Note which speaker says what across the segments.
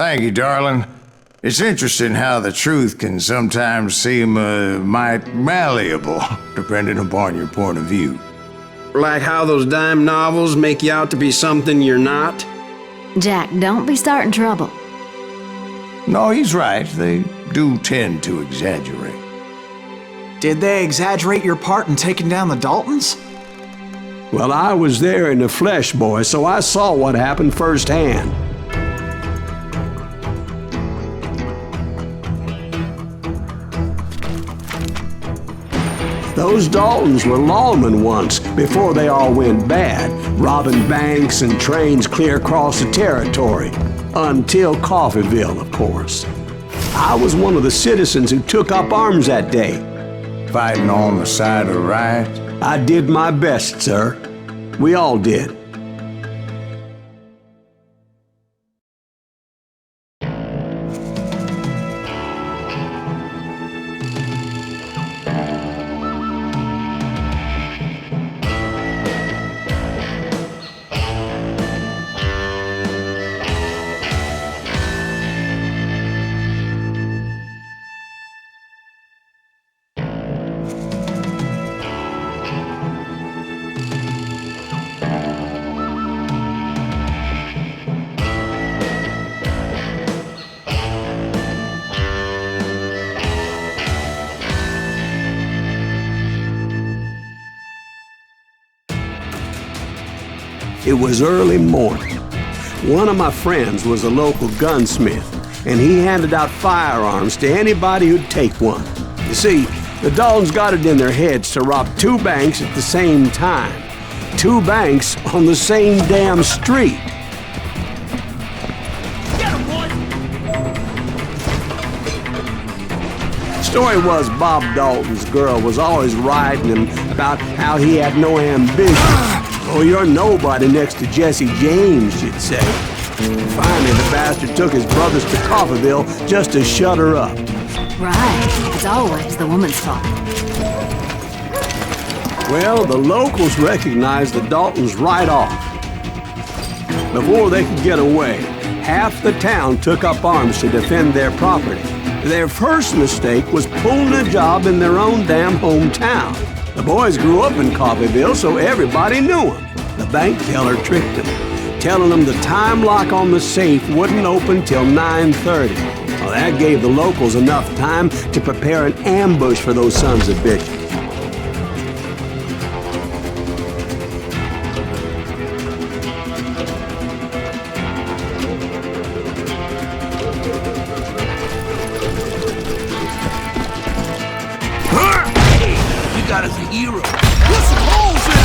Speaker 1: Thank you, darling. It's interesting how the truth can sometimes seem might malleable, depending upon your point of view.
Speaker 2: Like how those dime novels make you out to be something you're not?
Speaker 3: Jack, don't be starting trouble.
Speaker 1: No, he's right. They do tend to exaggerate.
Speaker 4: Did they exaggerate your part in taking down the Daltons?
Speaker 2: Well, I was there in the flesh, boy, so I saw what happened firsthand. Those Daltons were lawmen once, before they all went bad, robbing banks and trains clear across the territory. Until Coffeeville, of course. I was one of the citizens who took up arms that day.
Speaker 1: Fighting on the side of right?
Speaker 2: I did my best, sir. We all did. It was early morning. One of my friends was a local gunsmith, and he handed out firearms to anybody who'd take one. You see, the Daltons got it in their heads to rob 2 banks at the same time. 2 banks on the same damn street.
Speaker 4: Get him, boy!
Speaker 2: Story was Bob Dalton's girl was always riding him about how he had no ambition. Oh, you're nobody next to Jesse James, you'd say. Finally, the bastard took his brothers to Coffeeville just to shut her up.
Speaker 3: Right. It's always the woman's fault.
Speaker 2: Well, the locals recognized the Daltons right off. Before they could get away, half the town took up arms to defend their property. Their first mistake was pulling a job in their own damn hometown. The boys grew up in Coffeeville, so everybody knew him. The bank teller tricked them, telling them the time lock on the safe wouldn't open till 9:30. Well, that gave the locals enough time to prepare an ambush for those sons of bitches.
Speaker 4: You got us a hero. Put some holes in it!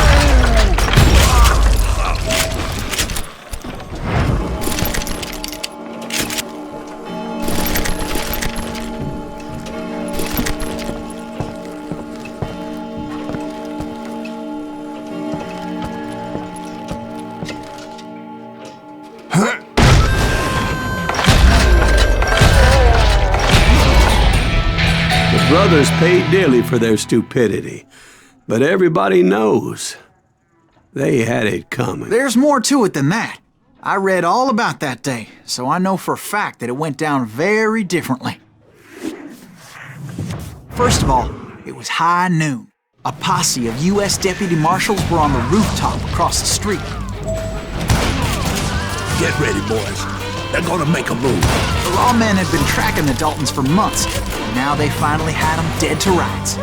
Speaker 2: The brothers paid dearly for their stupidity, but everybody knows they had it coming.
Speaker 4: There's more to it than that. I read all about that day, so I know for a fact that it went down very differently. First of all, it was high noon. A posse of U.S. deputy marshals were on the rooftop across the street.
Speaker 5: Get ready, boys. They're gonna make a move.
Speaker 4: The lawmen had been tracking the Daltons for months, and now they finally had them dead to rights.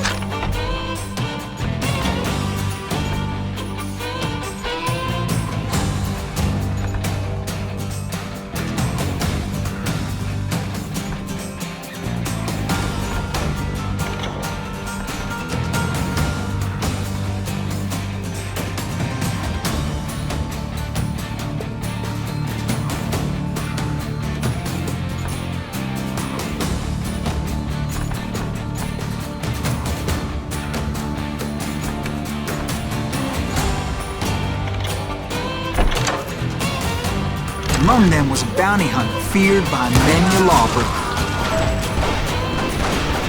Speaker 4: Among them was a bounty hunter feared by many a lawbreaker.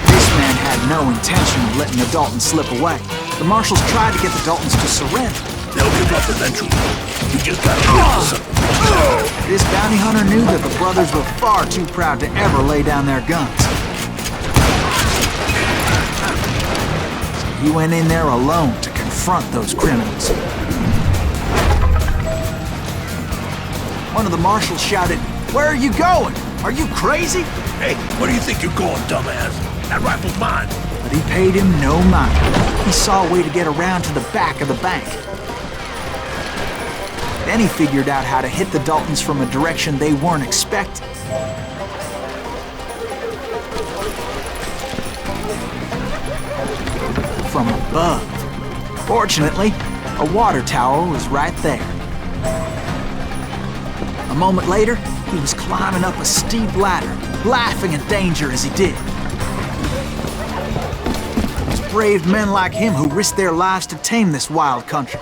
Speaker 4: This man had no intention of letting the Daltons slip away. The marshals tried to get the Daltons to surrender,
Speaker 5: They'll give up eventually. We just gotta get something.
Speaker 4: This bounty hunter knew that the brothers were far too proud to ever lay down their guns. So he went in there alone to confront those criminals. One of the marshals shouted, "Where are you going? Are you crazy?"
Speaker 5: Hey, where do you think you're going, dumbass? That rifle's mine.
Speaker 4: But he paid him no mind. He saw a way to get around to the back of the bank. Then he figured out how to hit the Daltons from a direction they weren't expecting. From above. Fortunately, a water tower was right there. A moment later, he was climbing up a steep ladder, laughing at danger as he did. It was brave men like him who risked their lives to tame this wild country.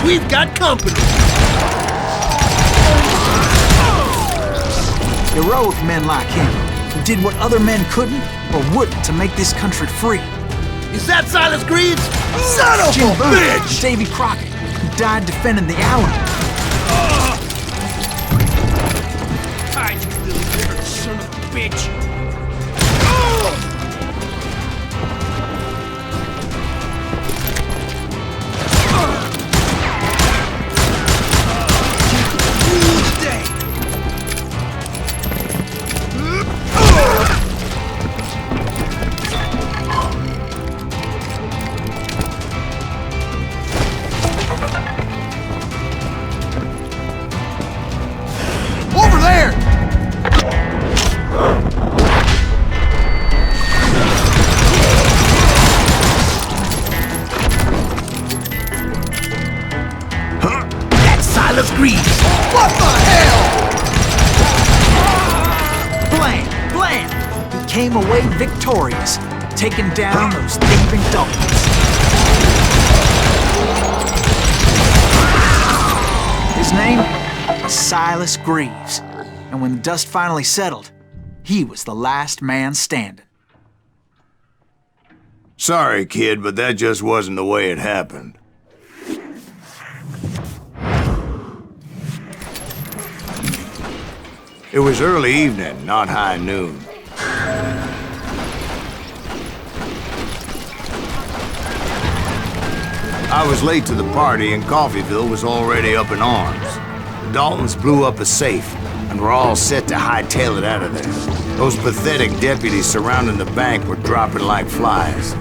Speaker 5: We've got company.
Speaker 4: Heroic men like him, who did what other men couldn't or wouldn't to make this country free.
Speaker 5: Is that Silas Greaves? Son of
Speaker 4: Jim
Speaker 5: a
Speaker 4: Boone,
Speaker 5: bitch!
Speaker 4: Davy Crockett, who died defending the Alamo.
Speaker 5: I you little bitter son of a bitch.
Speaker 4: Over there!
Speaker 5: That's Silas Greaves.
Speaker 4: What the hell? Blam! Blam! He came away victorious, taking down those thieving Daltons. His name was Silas Greaves, and when the dust finally settled, he was the last man standing.
Speaker 1: Sorry, kid, but that just wasn't the way it happened. It was early evening, not high noon. I was late to the party and Coffeyville was already up in arms. The Daltons blew up a safe and were all set to hightail it out of there. Those pathetic deputies surrounding the bank were dropping like flies.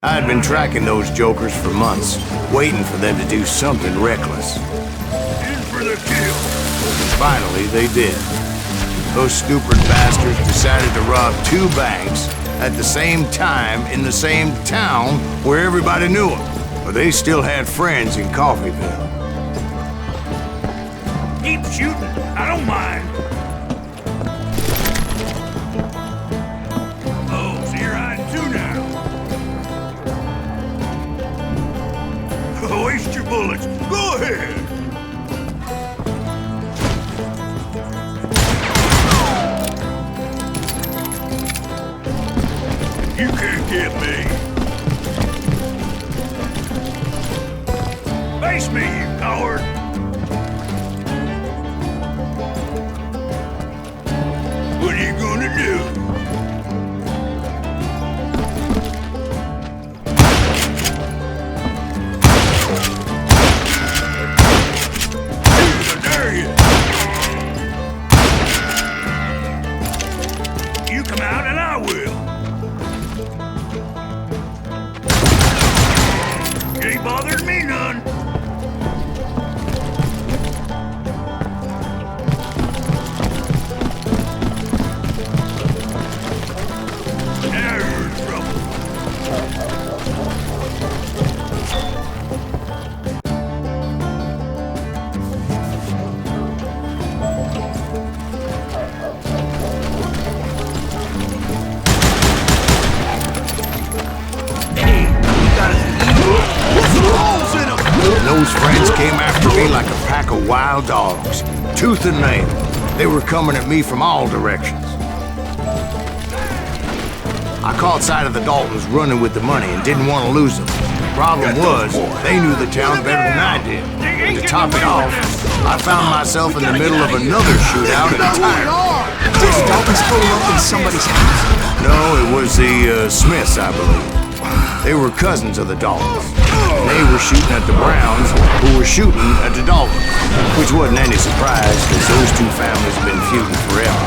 Speaker 1: I had been tracking those jokers for months, waiting for them to do something reckless.
Speaker 5: In for the kill.
Speaker 1: Finally, they did. Those stupid bastards decided to rob two banks at the same time in the same town where everybody knew them. But they still had friends in Coffeyville.
Speaker 5: Keep shooting. I don't mind. Oh, so you're hiding too now. Waste your bullets. Go ahead. You can't get me. Face me, you coward. What are you gonna do? You come out and I will. Ain't bothered me none. Now you're in trouble.
Speaker 1: His friends came after me like a pack of wild dogs, tooth and nail. They were coming at me from all directions. I caught sight of the Daltons running with the money and didn't want to lose them. Problem was, they knew the town better than I did. And to top it off, I found myself in the middle of another shootout entirely.
Speaker 4: Did the Daltons pull up in somebody's house?
Speaker 1: No, it was the Smiths, I believe. They were cousins of the Daltons. And they were shooting at the Browns, who were shooting at the Daltons. Which wasn't any surprise, because those two families have been feuding forever.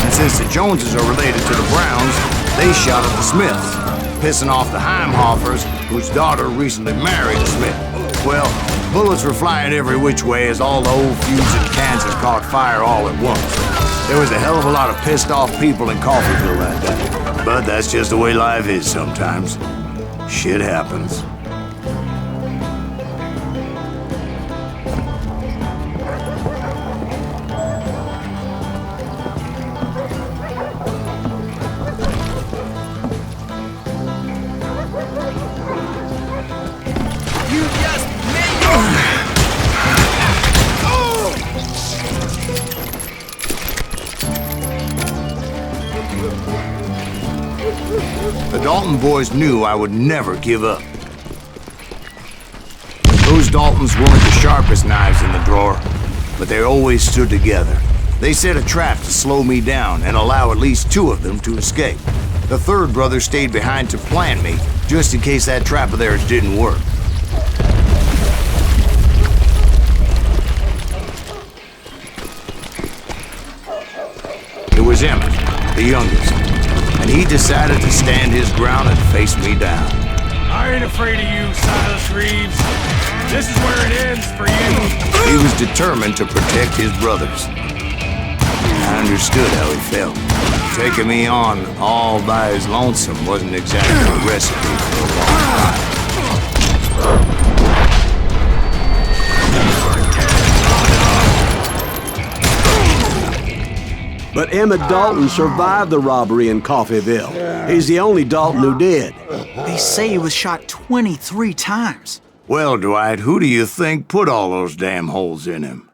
Speaker 1: And since the Joneses are related to the Browns, they shot at the Smiths, pissing off the Heimhoffers, whose daughter recently married a Smith. Well, bullets were flying every which way as all the old feuds in Kansas caught fire all at once. There was a hell of a lot of pissed off people in Coffeyville that day. But that's just the way life is sometimes. Shit happens. The Dalton boys knew I would never give up. Those Daltons weren't the sharpest knives in the drawer, but they always stood together. They set a trap to slow me down and allow at least two of them to escape. The third brother stayed behind to plan me, just in case that trap of theirs didn't work. It was Emmett, the youngest, and he decided to stand his ground and face me down.
Speaker 5: I ain't afraid of you, Silas Reeves. This is where it ends for you.
Speaker 1: He was determined to protect his brothers. I understood how he felt. Taking me on all by his lonesome wasn't exactly a recipe for a long time.
Speaker 2: But Emmett Dalton survived the robbery in Coffeyville. He's the only Dalton who did.
Speaker 4: They say he was shot 23 times.
Speaker 1: Well, Dwight, who do you think put all those damn holes in him?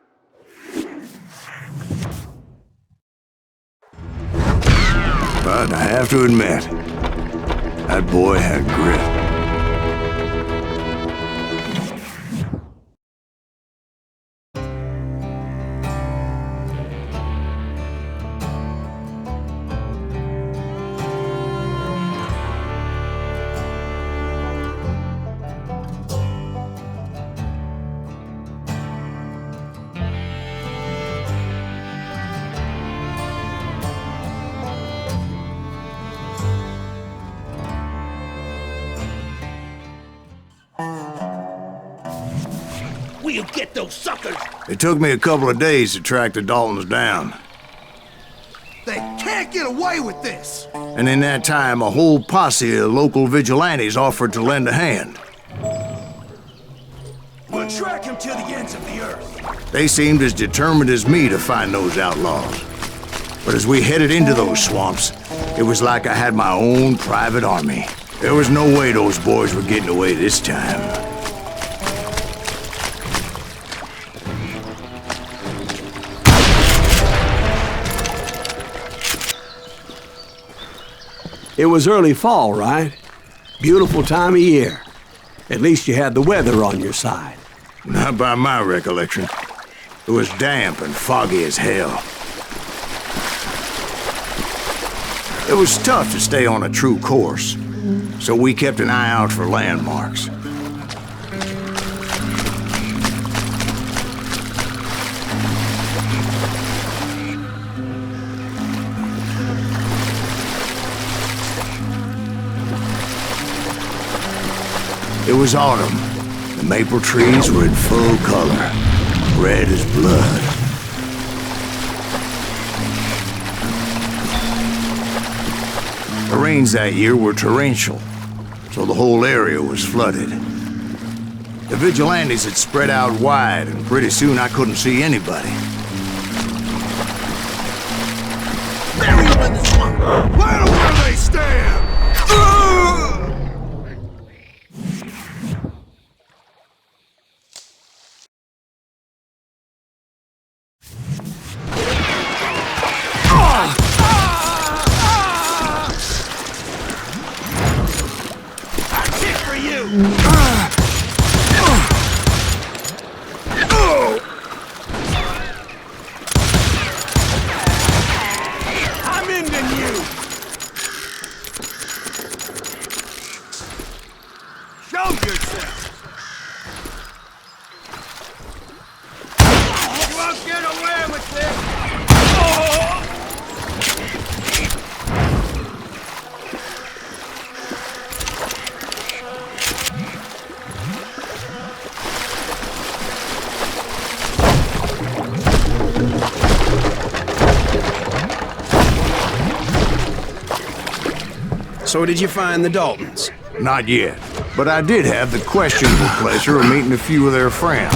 Speaker 1: But I have to admit, that boy had grit.
Speaker 5: We'll get those suckers.
Speaker 1: It took me a couple of days to track the Daltons down.
Speaker 5: They can't get away with this.
Speaker 1: And in that time, a whole posse of local vigilantes offered to lend a hand.
Speaker 5: We'll track him to the ends of the earth.
Speaker 1: They seemed as determined as me to find those outlaws. But as we headed into those swamps, it was like I had my own private army. There was no way those boys were getting away this time.
Speaker 2: It was early fall, right? Beautiful time of year. At least you had the weather on your side.
Speaker 1: Not by my recollection. It was damp and foggy as hell. It was tough to stay on a true course, so we kept an eye out for landmarks. It was autumn. The maple trees were in full color, red as blood. The rains that year were torrential, so the whole area was flooded. The vigilantes had spread out wide, and pretty soon I couldn't see anybody.
Speaker 5: Bury them in the swamp. Right where they stand.
Speaker 1: you! I'm ending you! Show yourself! You won't get away with this!
Speaker 6: So did you find the Daltons?
Speaker 1: Not yet, but I did have the questionable pleasure of meeting a few of their friends.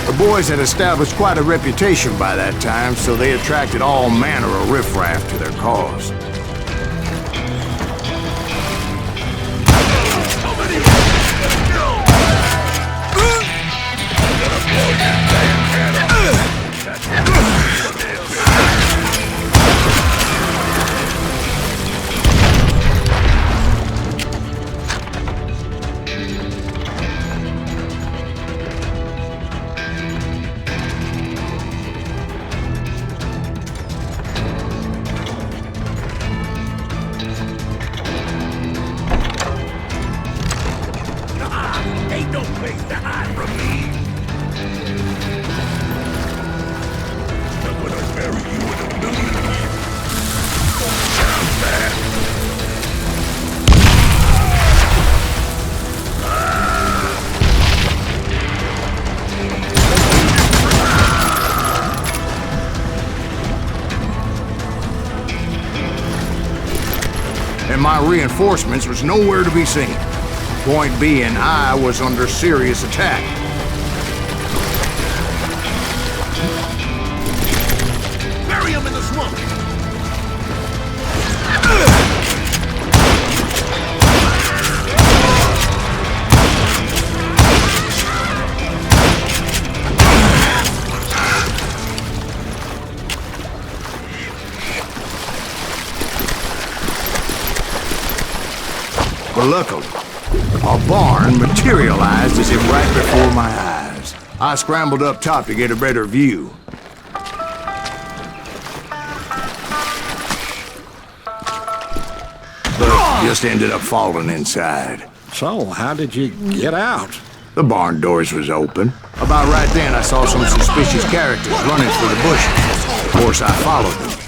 Speaker 1: The boys had established quite a reputation by that time, so they attracted all manner of riffraff to their cause. Ain't no place to hide from me. But when I bury you in a million years, sounds bad. And my reinforcements was nowhere to be seen. Point being, I was under serious attack. Bury him in the swamp! But luckily, a barn materialized as if right before my eyes. I scrambled up top to get a better view. But just ended up falling inside.
Speaker 7: So, how did you get out?
Speaker 1: The barn doors was open. About right then, I saw some suspicious characters running for the bushes. Of course, I followed them.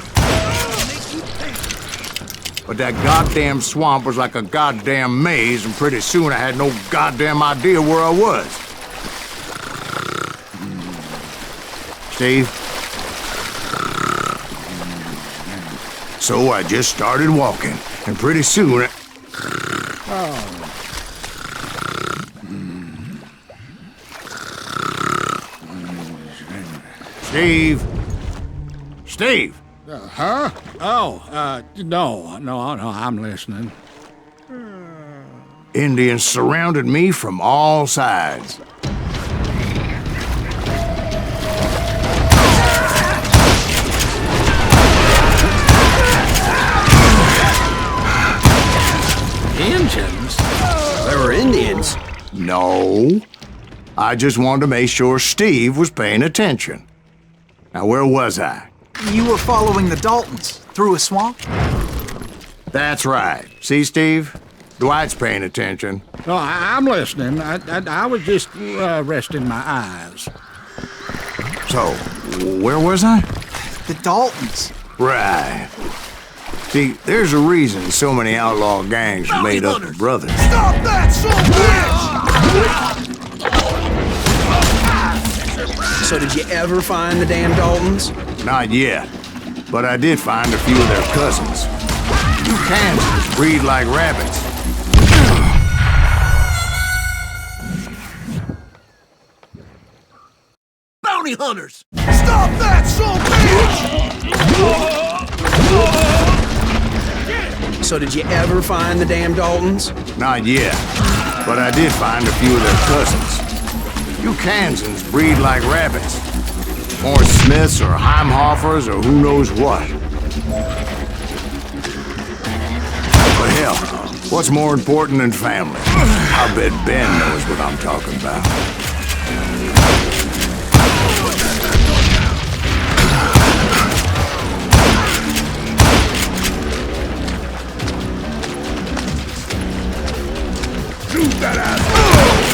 Speaker 1: But that goddamn swamp was like a goddamn maze, and pretty soon I had no goddamn idea where I was. Steve? So I just started walking, and pretty soon Steve? Steve!
Speaker 7: Huh? Oh, no, I'm listening.
Speaker 1: Indians surrounded me from all sides.
Speaker 7: Indians?
Speaker 6: There were Indians.
Speaker 1: No. I just wanted to make sure Steve was paying attention. Now, where was I?
Speaker 4: You were following the Daltons through a swamp?
Speaker 1: That's right. See, Steve? Dwight's paying attention.
Speaker 7: No, I'm listening. I was just resting my eyes.
Speaker 1: So, where was I?
Speaker 4: The Daltons.
Speaker 1: Right. See, there's a reason so many outlaw gangs are made up of brothers.
Speaker 5: Stop that, son bitch!
Speaker 6: So did you ever find the damn Daltons?
Speaker 1: Not yet, but I did find a few of their cousins. You Kansans breed like rabbits.
Speaker 6: bounty hunters!
Speaker 1: Stop that, son bitch!
Speaker 6: So did you ever find the damn Daltons?
Speaker 1: Not yet, but I did find a few of their cousins. You Kansans breed like rabbits. More Smiths or Heimhoffers or who knows what. But hell, what's more important than family? I bet Ben knows what I'm talking about. Shoot that asshole!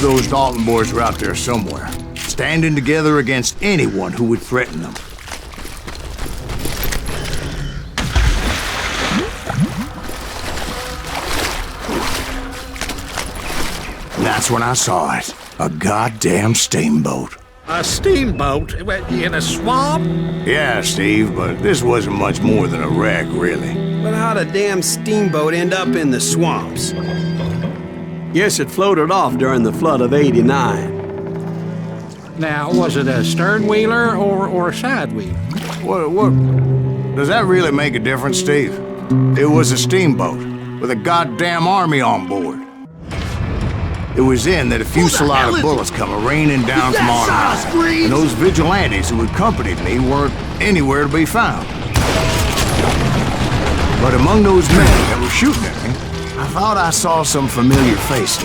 Speaker 1: Those Dalton boys were out there somewhere, standing together against anyone who would threaten them. That's when I saw it. A goddamn steamboat.
Speaker 7: A steamboat in a swamp?
Speaker 1: Yeah, Steve, but this wasn't much more than a wreck, really.
Speaker 6: But how'd a damn steamboat end up in the swamps?
Speaker 2: Yes, it floated off during the flood of '89.
Speaker 7: Now, was it a stern wheeler or a side wheeler?
Speaker 1: What? Does that really make a difference, Steve? It was a steamboat with a goddamn army on board. It was then that a fusillade of bullets come raining down from on high, and those vigilantes who accompanied me weren't anywhere to be found. But among those men that were shooting at me, I thought I saw some familiar faces.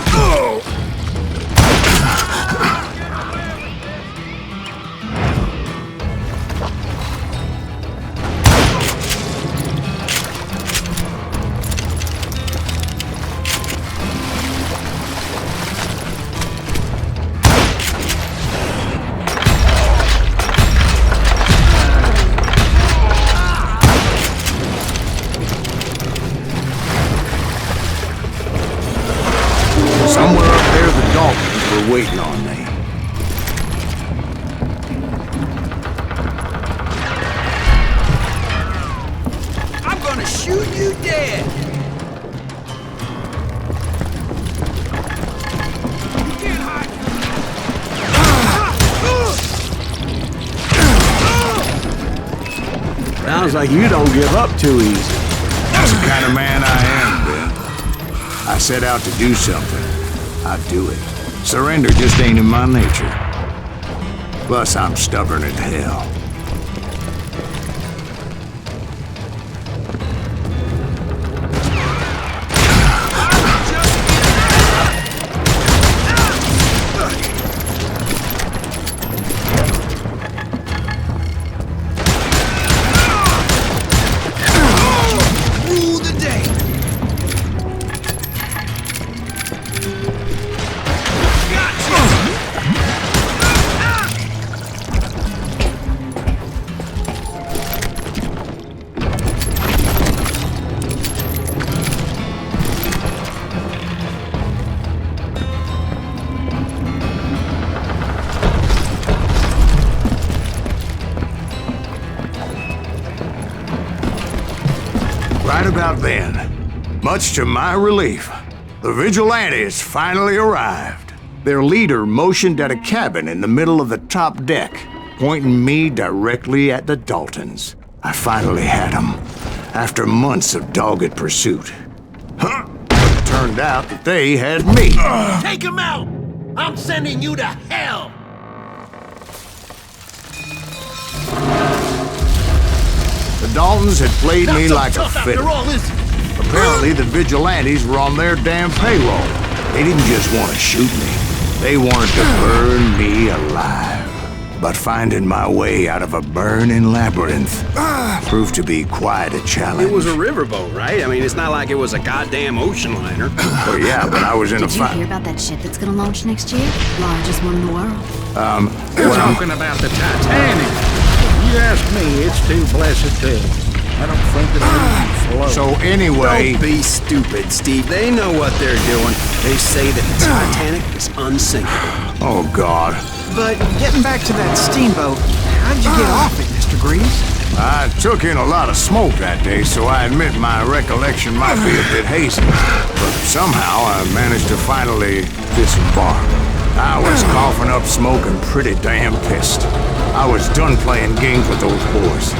Speaker 1: Somewhere up there, the Daltons were waiting on me.
Speaker 6: I'm gonna shoot you dead! You can't hide!
Speaker 2: Sounds like you don't give up too easy.
Speaker 1: That's the kind of man I am, Ben. I set out to do something. I'd do it. Surrender just ain't in my nature. Plus, I'm stubborn as hell. Right about then, much to my relief, the vigilantes finally arrived. Their leader motioned at a cabin in the middle of the top deck, pointing me directly at the Daltons. I finally had them, after months of dogged pursuit. It turned out that they had me.
Speaker 8: Take him out! I'm sending you to hell!
Speaker 1: The Daltons had played me like a fiddle.
Speaker 8: All,
Speaker 1: Apparently, the vigilantes were on their damn payroll. They didn't just want to shoot me. They wanted to burn me alive. But finding my way out of a burning labyrinth proved to be quite a challenge.
Speaker 6: It was a riverboat, right? I mean, it's not like it was a goddamn ocean liner.
Speaker 1: Well, yeah, but I was in a
Speaker 3: Did you
Speaker 1: fight.
Speaker 3: hear about that ship that's gonna launch next year? Largest one in the world.
Speaker 7: You're talking about the Titanic. If you ask me, it's too blessed to. I don't think it'll even float.
Speaker 1: So anyway,
Speaker 6: Don't be stupid, Steve. They know what they're doing. They say that the Titanic is unsinkable.
Speaker 1: oh God.
Speaker 4: But getting back to that steamboat, how'd you get off it, Mr. Greaves?
Speaker 1: I took in a lot of smoke that day, so I admit my recollection might be a bit hazy. But somehow I managed to finally disembark. I was coughing up smoke and pretty damn pissed. I was done playing games with those boys.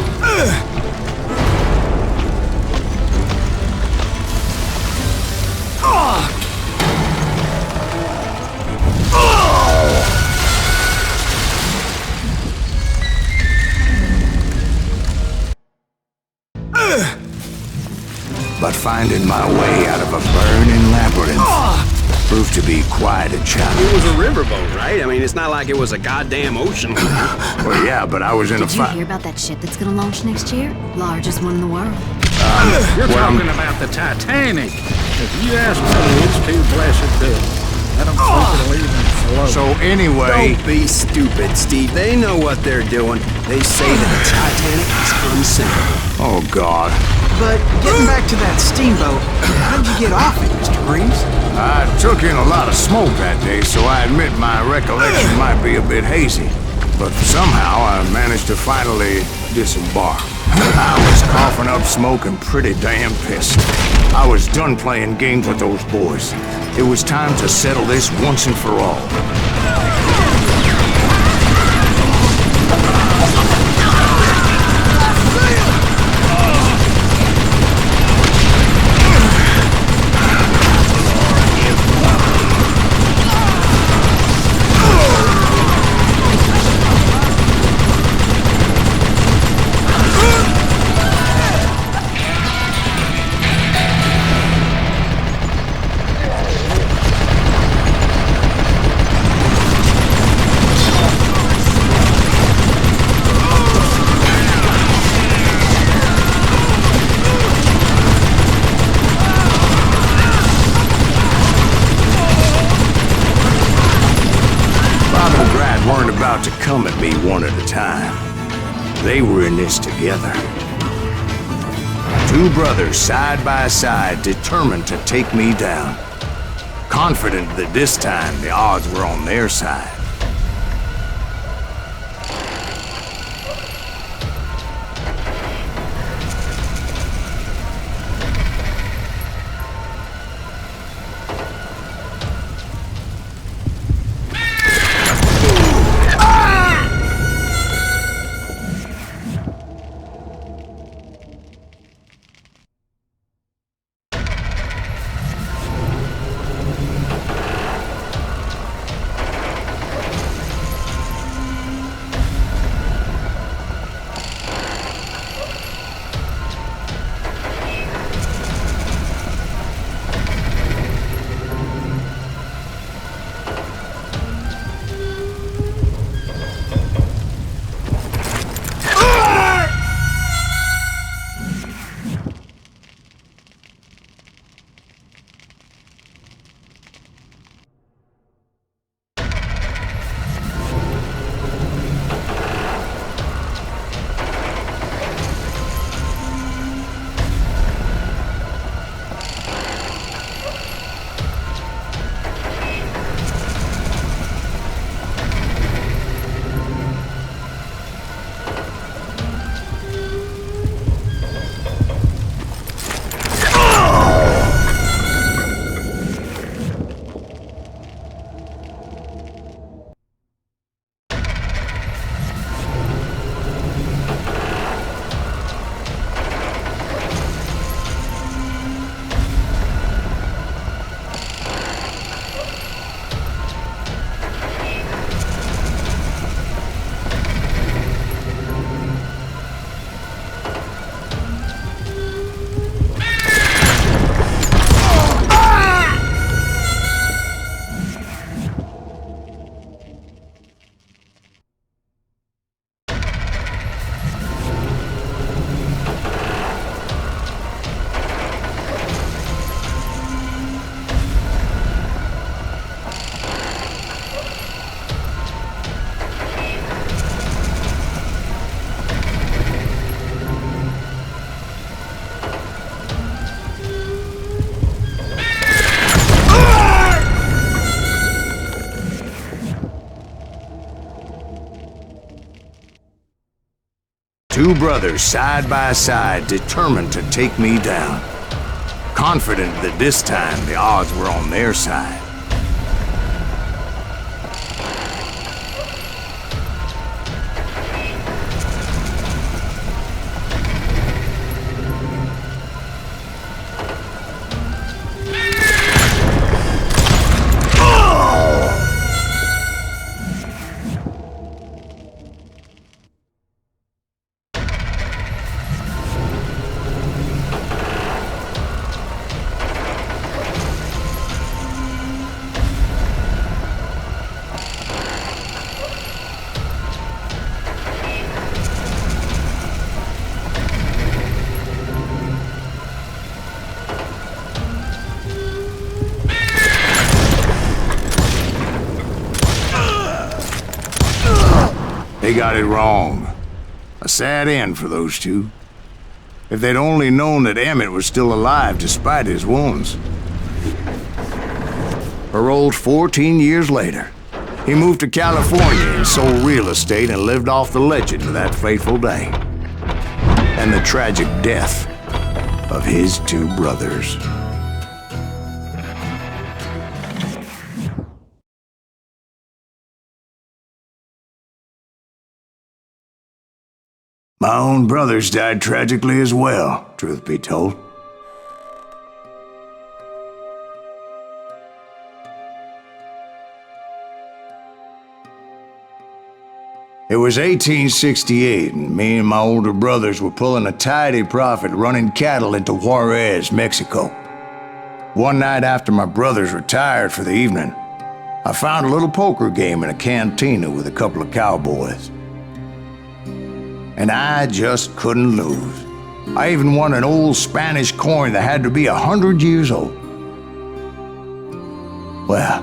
Speaker 1: But finding my way out of a burning labyrinth proved to be quite a challenge.
Speaker 6: It was a riverboat, right? I mean, it's not like it was a goddamn ocean liner.
Speaker 1: Well, yeah, but I was in a
Speaker 3: Did you
Speaker 1: fight.
Speaker 3: hear about that ship that's gonna launch next year? Largest one in the world.
Speaker 7: You're talking about the Titanic. If you ask me, it's too blessed to. I don't think it'll even float.
Speaker 1: So anyway,
Speaker 6: Don't be stupid, Steve. They know what they're doing. They say that the Titanic is unsinkable.
Speaker 1: oh God.
Speaker 4: But getting back to that steamboat, how'd you get off it, Mr. Greaves?
Speaker 1: I took in a lot of smoke that day, so I admit my recollection might be a bit hazy. But somehow I managed to finally disembark. I was coughing up smoke and pretty damn pissed. I was done playing games with those boys. It was time to settle this once and for all. Weren't about to come at me one at a time. They were in this together. Two brothers side by side, determined to take me down. Confident that this time the odds were on their side. Two brothers side by side, determined to take me down. Confident that this time the odds were on their side. They got it wrong. A sad end for those two. If they'd only known that Emmett was still alive despite his wounds. Paroled 14 years later, he moved to California and sold real estate and lived off the legend of that fateful day. And the tragic death of his two brothers. My own brothers died tragically as well, truth be told. It was 1868, and me and my older brothers were pulling a tidy profit running cattle into Juarez, Mexico. One night after my brothers retired for the evening, I found a little poker game in a cantina with a couple of cowboys. And I just couldn't lose. I even won an old Spanish coin that had to be 100 years old. Well,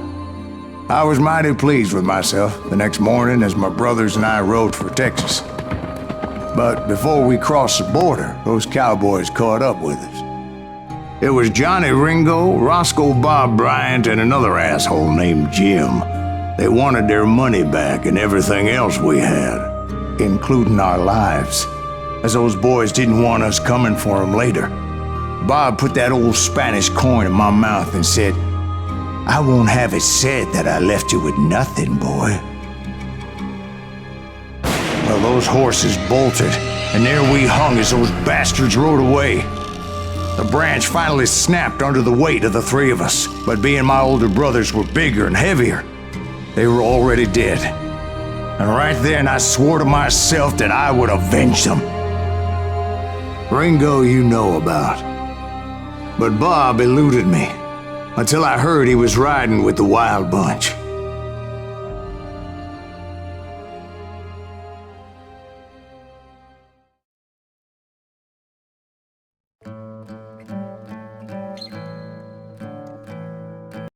Speaker 1: I was mighty pleased with myself the next morning as my brothers and I rode for Texas. But before we crossed the border, those cowboys caught up with us. It was Johnny Ringo, Roscoe Bob Bryant, and another asshole named Jim. They wanted their money back and everything else we had, including our lives, as those boys didn't want us coming for them later. Bob put that old Spanish coin in my mouth and said, "I won't have it said that I left you with nothing, boy." Well, those horses bolted, and there we hung as those bastards rode away. The branch finally snapped under the weight of the three of us, but being my older brothers were bigger and heavier, they were already dead. And right then I swore to myself that I would avenge them. Ringo you know about. But Bob eluded me, until I heard he was riding with the Wild Bunch.